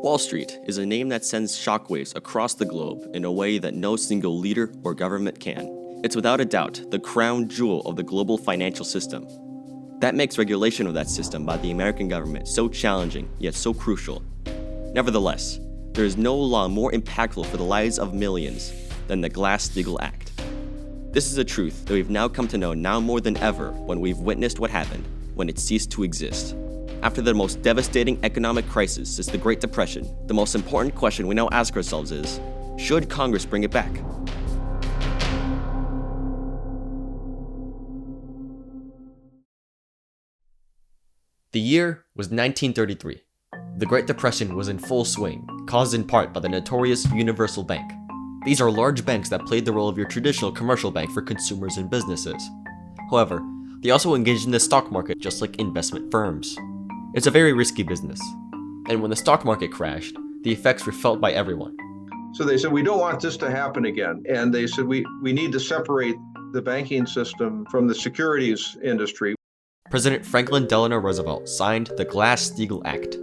Wall Street is a name that sends shockwaves across the globe in a way that no single leader or government can. It's without a doubt the crown jewel of the global financial system. That makes regulation of that system by the American government so challenging, yet so crucial. Nevertheless, there is no law more impactful for the lives of millions than the Glass-Steagall Act. This is a truth that we've now come to know now more than ever when we've witnessed what happened when it ceased to exist. After the most devastating economic crisis since the Great Depression, the most important question we now ask ourselves is, should Congress bring it back? The year was 1933. The Great Depression was in full swing, caused in part by the notorious Universal Bank. These are large banks that played the role of your traditional commercial bank for consumers and businesses. However, they also engaged in the stock market just like investment firms. It's a very risky business, and when the stock market crashed, the effects were felt by everyone. So they said, we don't want this to happen again. And they said, we need to separate the banking system from the securities industry. President Franklin Delano Roosevelt signed the Glass-Steagall Act.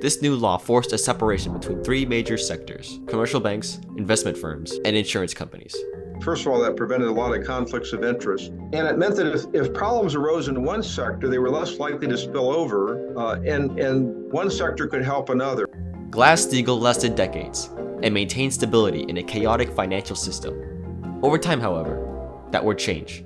This new law forced a separation between three major sectors: commercial banks, investment firms, and insurance companies. First of all, that prevented a lot of conflicts of interest. And it meant that if problems arose in one sector, they were less likely to spill over, and one sector could help another. Glass-Steagall lasted decades and maintained stability in a chaotic financial system. Over time, however, that would change.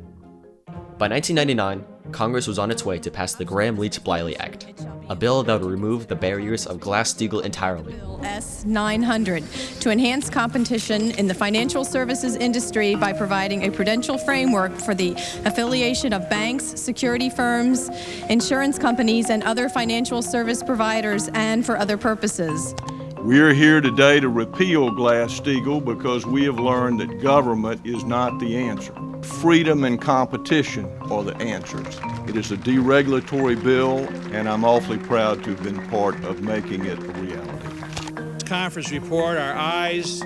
By 1999, Congress was on its way to pass the Gramm-Leach-Bliley Act, a bill that would remove the barriers of Glass-Steagall entirely. Bill S-900 to enhance competition in the financial services industry by providing a prudential framework for the affiliation of banks, security firms, insurance companies, and other financial service providers, and for other purposes. We are here today to repeal Glass-Steagall because we have learned that government is not the answer. Freedom and competition are the answers. It is a deregulatory bill, and I'm awfully proud to have been part of making it a reality. Conference report, our ayes,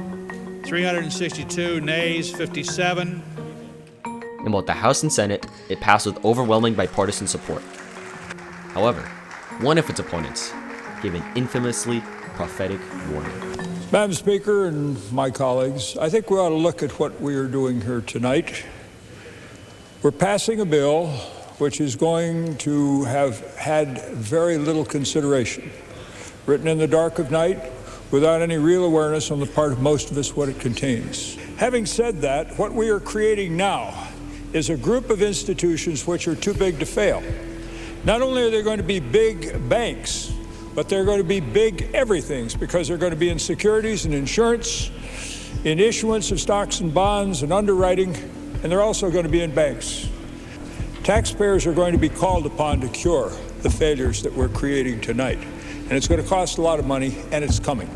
362, nays, 57. In both the House and Senate, it passed with overwhelming bipartisan support. However, one of its opponents gave an infamously prophetic warning. Madam Speaker and my colleagues, I think we ought to look at what we are doing here tonight. We're passing a bill which is going to have had very little consideration, written in the dark of night, without any real awareness on the part of most of us what it contains. Having said that, what we are creating now is a group of institutions which are too big to fail. Not only are they going to be big banks, but they're going to be big everythings, because they're going to be in securities and insurance, in issuance of stocks and bonds and underwriting, and they're also going to be in banks. Taxpayers are going to be called upon to cure the failures that we're creating tonight. And it's going to cost a lot of money, and it's coming.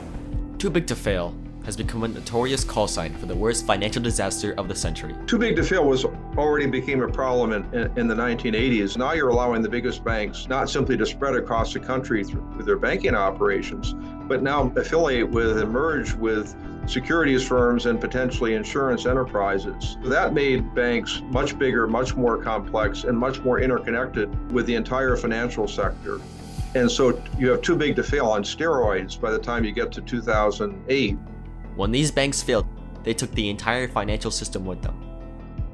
Too big to fail has become a notorious call sign for the worst financial disaster of the century. Too big to fail already became a problem in the 1980s. Now you're allowing the biggest banks not simply to spread across the country through their banking operations, but now affiliate with and merge with securities firms and potentially insurance enterprises. So that made banks much bigger, much more complex, and much more interconnected with the entire financial sector. And so you have too big to fail on steroids by the time you get to 2008. When these banks failed, they took the entire financial system with them.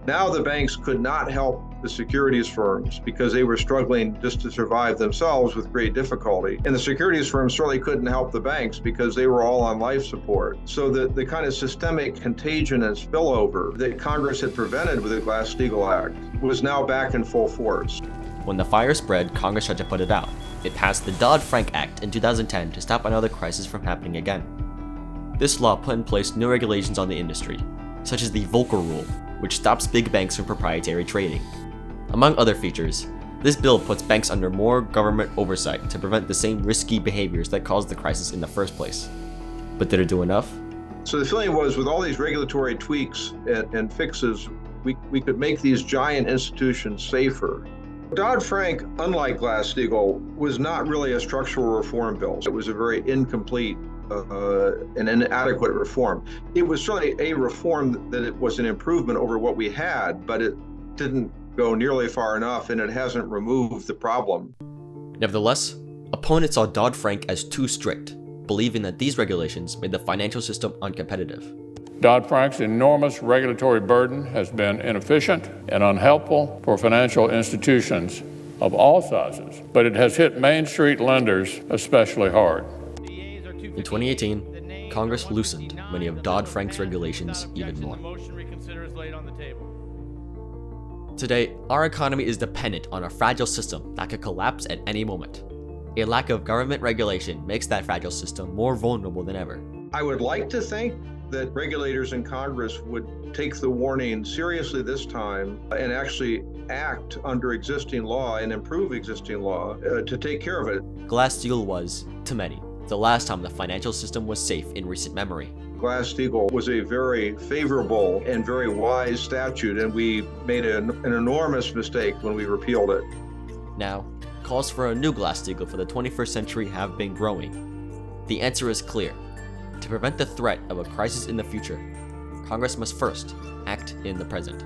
Now the banks could not help the securities firms because they were struggling just to survive themselves with great difficulty. And the securities firms certainly couldn't help the banks because they were all on life support. So the kind of systemic contagion and spillover that Congress had prevented with the Glass-Steagall Act was now back in full force. When the fire spread, Congress tried to put it out. It passed the Dodd-Frank Act in 2010 to stop another crisis from happening again. This law put in place new regulations on the industry, such as the Volcker Rule, which stops big banks from proprietary trading. Among other features, this bill puts banks under more government oversight to prevent the same risky behaviors that caused the crisis in the first place. But did it do enough? So the feeling was, with all these regulatory tweaks and fixes, we could make these giant institutions safer. Dodd-Frank, unlike Glass-Steagall, was not really a structural reform bill. It was a very incomplete an inadequate reform. It was certainly a reform that it was an improvement over what we had, but it didn't go nearly far enough, and it hasn't removed the problem. Nevertheless, opponents saw Dodd-Frank as too strict. believing that these regulations made the financial system uncompetitive. Dodd-Frank's enormous regulatory burden has been inefficient and unhelpful for financial institutions of all sizes, but it has hit Main Street lenders especially hard. In 2018, Congress loosened many of Dodd-Frank's regulations even more. Today, our economy is dependent on a fragile system that could collapse at any moment. A lack of government regulation makes that fragile system more vulnerable than ever. I would like to think that regulators in Congress would take the warning seriously this time and actually act under existing law and improve existing law to take care of it. Glass-Steagall was, to many, the last time the financial system was safe in recent memory. Glass-Steagall was a very favorable and very wise statute, and we made an enormous mistake when we repealed it. Now, calls for a new Glass-Steagall for the 21st century have been growing. The answer is clear. To prevent the threat of a crisis in the future, Congress must first act in the present.